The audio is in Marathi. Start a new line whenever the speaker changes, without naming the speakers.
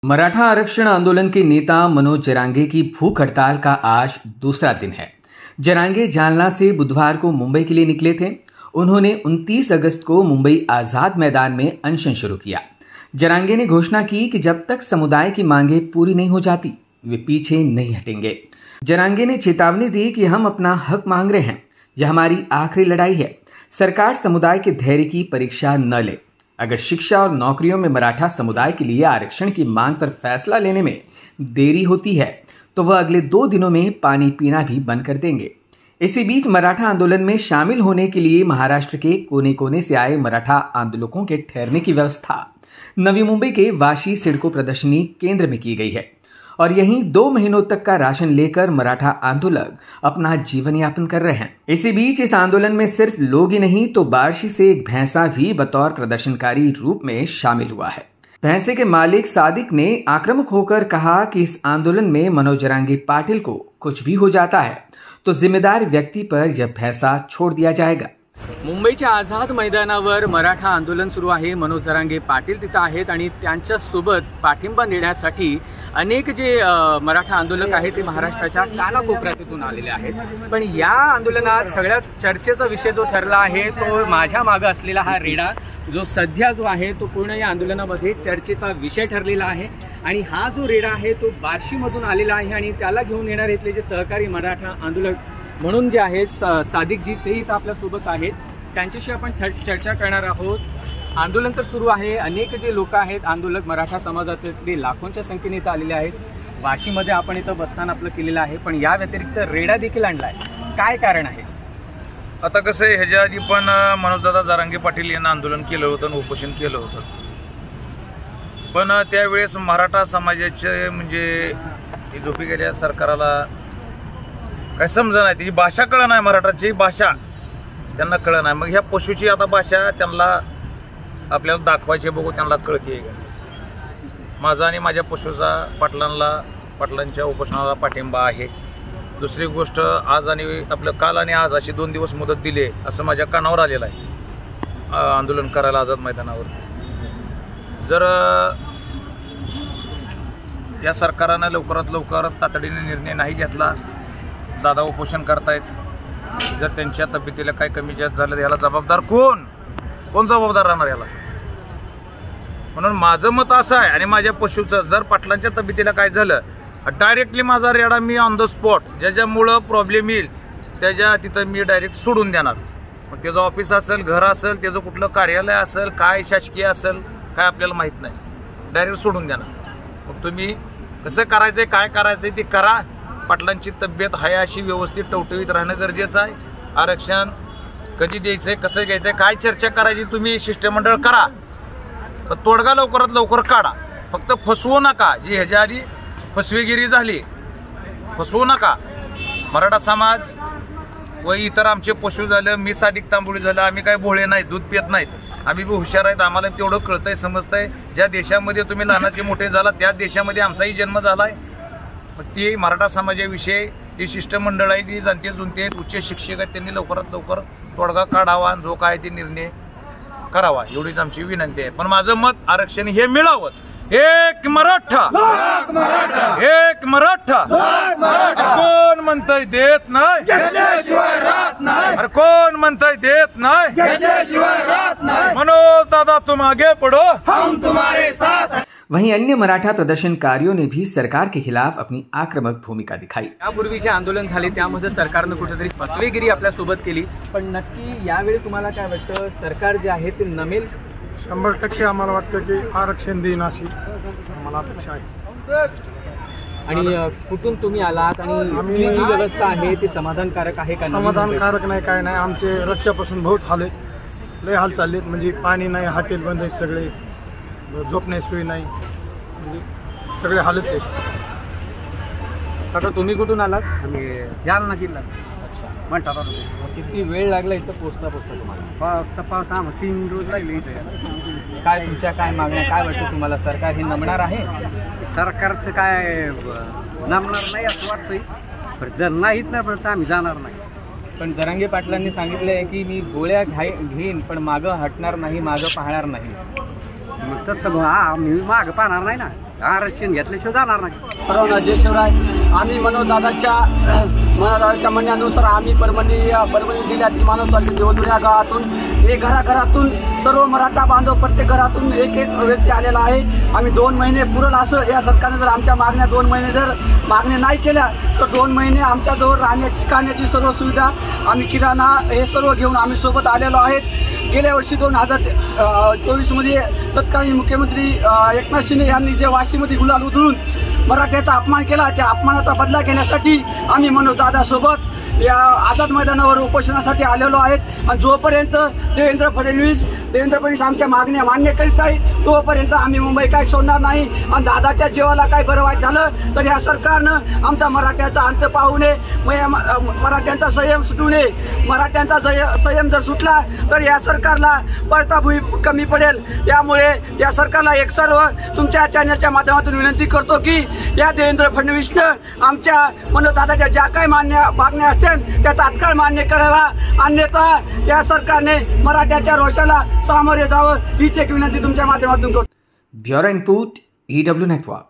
मराठा आरक्षण आंदोलन के नेता मनोज जरांगे की भूख हड़ताल का आज दूसरा दिन है। जरांगे जालना से बुधवार को मुंबई के लिए निकले थे। उन्होंने 29 अगस्त को मुंबई आजाद मैदान में अनशन शुरू किया। जरांगे ने घोषणा की कि जब तक समुदाय की मांगें पूरी नहीं हो जाती वे पीछे नहीं हटेंगे। जरांगे ने चेतावनी दी कि हम अपना हक मांग रहे हैं, यह हमारी आखिरी लड़ाई है। सरकार समुदाय के धैर्य की परीक्षा न ले। अगर शिक्षा और नौकरियों में मराठा समुदाय के लिए आरक्षण की मांग पर फैसला लेने में देरी होती है तो वह अगले 2 दिनों में पानी पीना भी बंद कर देंगे। इसी बीच मराठा आंदोलन में शामिल होने के लिए महाराष्ट्र के कोने कोने से आए मराठा आंदोलकों के ठहरने की व्यवस्था नवी मुंबई के वाशी सिडको प्रदर्शनी केंद्र में की गई है और यहीं 2 महीनों तक का राशन लेकर मराठा आंदोलक अपना जीवन यापन कर रहे हैं। इसी बीच इस आंदोलन में सिर्फ लोग ही नहीं तो बार्शी से एक भैंसा भी बतौर प्रदर्शनकारी रूप में शामिल हुआ है। भैंसे के मालिक सादिक ने आक्रामक होकर कहा कि इस आंदोलन में मनोज जरांगे पाटील को कुछ भी हो जाता है तो जिम्मेदार व्यक्ति पर यह भैंसा छोड़ दिया जाएगा। मुंबईच्या आझाद मैदानावर मराठा आंदोलन सुरू आहे। मनोज जरांगे पाटील तिथं आहेत आणि त्यांच्या सोबत पाठिंबा देण्यासाठी अनेक जे मराठा आंदोलक आहेत ते महाराष्ट्राच्या कानाकोपऱ्यातून आलेले आहेत। पण या आंदोलनात सगळ्यात चर्चेचा विषय जो ठरला आहे तो माझ्या मागे असलेला हा रेडा जो सध्या जो आहे तो पूर्ण या आंदोलनामध्ये चर्चेचा विषय ठरलेला आहे। आणि हा जो रेडा आहे तो बार्शीमधून आलेला आहे आणि त्याला घेऊन येणार इथले जे सहकारी मराठा आंदोलक म्हणून जे आहेत सादिकजी ते इथं आपल्या सोबत आहेत। त्यांच्याशी आपण चर्चा करणार आहोत। आंदोलन तर सुरू आहे। अनेक जे लोक आहेत आंदोलक मराठा समाजातले लाखोंच्या संख्येने इथं आलेले आहेत। वाशीमध्ये आपण इथं बसस्थान आपलं केलेलं आहे पण या व्यतिरिक्त रेडा देखील आणलाय। काय कारण आहे?
आता कसं आहे, ह्याच्या आधी पण मनोजदादा जरांगे पाटील यांना आंदोलन केलं होतं, उपोषण केलं होतं, पण त्यावेळेस मराठा समाजाचे म्हणजे झोपी गेल्या सरकारला काय समजा नाही, त्याची भाषा कळत नाही, मराठाची भाषा त्यांना कळत नाही। मग ह्या पशुची आता भाषा त्यांना आपल्याला दाखवायची, बघू त्यांना कळते का। माझा आणि माझ्या पशुचा पाटलांच्या उपोषणाला पाठिंबा आहे। दुसरी गोष्ट, आज आणि आपलं काल आणि आज अशी 2 दिवस मुदत दिली असं माझ्या कानावर आलेलं आहे आंदोलन करायला आझाद मैदानावर। जर या सरकारनं लवकरात लवकर तातडीने निर्णय नाही घेतला, दादा उपोषण करतायत, जर त्यांच्या तब्येतीला काय कमी जास्त झालं याला जबाबदार कोण जबाबदार राहणार याला? म्हणून माझं मत असं आहे, आणि माझ्या पशुचं जर पाटलांच्या तब्येतीला काय झालं डायरेक्टली माझा रेडा मी ऑन द स्पॉट ज्याच्यामुळं प्रॉब्लेम येईल त्याच्या तिथं मी डायरेक्ट सोडून देणार। मग त्याचं ऑफिस असेल, घर असेल, त्याचं कुठलं कार्यालय असेल, काय शासकीय असेल काय आपल्याला माहीत नाही, डायरेक्ट सोडून देणार। मग तुम्ही कसं करायचंय काय करायचंय ते करा। पाटलांची तब्येत आहे अशी व्यवस्थित टवटवीत राहणं गरजेचं आहे। आरक्षण कधी द्यायचंय, कसं घ्यायचंय, काय चर्चा करायची तुम्ही शिष्टमंडळ करा, तर तोडगा लवकरात लवकर काढा। फक्त फसवू नका, जी ह्याच्या आधी फसवेगिरी झाली फसवू नका। मराठा समाज व इतर आमचे पशु झालं, मी सादिक तांबोळी झालं, आम्ही काय भोळे नाही, दूध पित नाहीत, आम्ही बी हुशार आहेत, आम्हाला तेवढं कळतंय समजतंय। ज्या देशामध्ये तुम्ही लहानाचे मोठे झाला त्या देशामध्ये आमचाही जन्म झालाय। ती मराठा समाजाविषयी जी शिष्टमंडळ आहे ती जाणते जुनते आहेत, उच्च शिक्षक आहेत, त्यांनी लवकरात लवकर तोडगा काढावा, जो काय ते निर्णय करावा एवढीच आमची विनंती आहे। पण माझं मत आरक्षण हे मिळावंच। एक मराठा एक मराठा कोण म्हणतंय देत नाही, अरे कोण म्हणतंय देत नाही, मनोज दादा तुम आगे बढ़ो हम तुम्हारे साथ।
वहीं अन्य मराठा प्रदर्शनकारियों ने भी सरकार के खिलाफ अपनी आक्रमक भूमिका दिखाई। यापूर्वी जे आंदोलन झाले त्यामध्ये सरकारनं कुठेतरी फसवेगिरी आपल्या सोबत केली, पण नक्की यावेळी तुम्हाला काय वाटतं, सरकार जे आहे ते नमेल?
100% आम्हाला वाटतं की आरक्षण देईन अशी आम्हाला अपेक्षा आहे।
आणि कुठून तुम्ही आलात आणि जी व्यवस्था आहे ती समाधानकारक आहे का?
समाधानकारक नाही, काय नाही, आमचे रस्त्यापासून बहुत हाल आहेत, लय हाल चाललेत, म्हणजे पाणी नाही, हॉटेल बंद आहेत, सगळे झोपण्याची सोय नाही, म्हणजे सगळे हालच आहेत।
आता तुम्ही कुठून आलात?
आम्ही जालना जिल्हा म्हणतात।
किती वेळ लागला इथं पोचता तुम्हाला?
पाऊस 3 रोज लागले इथे।
काय तुमच्या काय मागण्या, काय वाटतं तुम्हाला, सरकार हे नमणार आहे?
सरकारचं काय नमणार नाही असं वाटतंय, पण जर नाहीत ना पण आम्ही जाणार नाही।
पण जरांगे पाटलांनी सांगितलंय की मी गोळ्या घेईन पण मागं हटणार नाही, मागं पाहणार नाही।
मग तसं आम्ही मागं पाहणार नाही ना। आरक्षण घेतल्याशिवाय जाणार नाही.
परवाना जय शिवराय. आम्ही मनोजदादाच्या म्हणण्यानुसार आम्ही परभणी जिल्ह्यातील मानव तालुक्यातील देवदुर या गावातून एक घराघरातून सर्व मराठा बांधव प्रत्येक घरातून एक व्यक्ती आलेला आहे. आम्ही 2 महिने पुरल असं या सरकारने जर आमच्या मागण्या 2 महिने जर मागण्या नाही केल्या तर 2 महिने आमच्याजवळ राहण्याची खाण्याची सर्व सुविधा आम्ही किराणा हे सर्व घेऊन आम्ही सोबत आलेलो आहेत. गेल्या वर्षी 2024मध्ये तत्कालीन मुख्यमंत्री एकनाथ शिंदे यांनी जे वाशीमध्ये गुलाल उधळून मराठ्याचा अपमान केला त्या अपमानाचा बदला घेण्यासाठी आम्ही मनोजदादासोबत या आझाद मैदानावर उपोषणासाठी आलेलो आहेत. आणि जोपर्यंत देवेंद्र फडणवीस आमच्या मागण्या मान्य करीत आहे तोपर्यंत आम्ही मुंबई काय सोडणार नाही. आणि दादाच्या जीवाला काय बरं वाईट झालं तर या सरकारनं आमचा मराठ्याचा अंत पाहू नये, मराठ्यांचा संयम सुटू नये. मराठ्यांचा संयम जर सुटला तर या सरकारला पळताभुई कमी पडेल. त्यामुळे या सरकारला एक सर्व तुमच्या चॅनलच्या माध्यमातून विनंती करतो की या देवेंद्र फडणवीसनं आमच्या मनोजदादाच्या ज्या काही मागण्या असतील त्या तात्काळ मान्य करावा, अन्यथा या सरकारने मराठ्याच्या रोषाला सामोरे जावं हीच एक विनंती तुमच्या माध्यमातून करतो.
Bureau input EW network.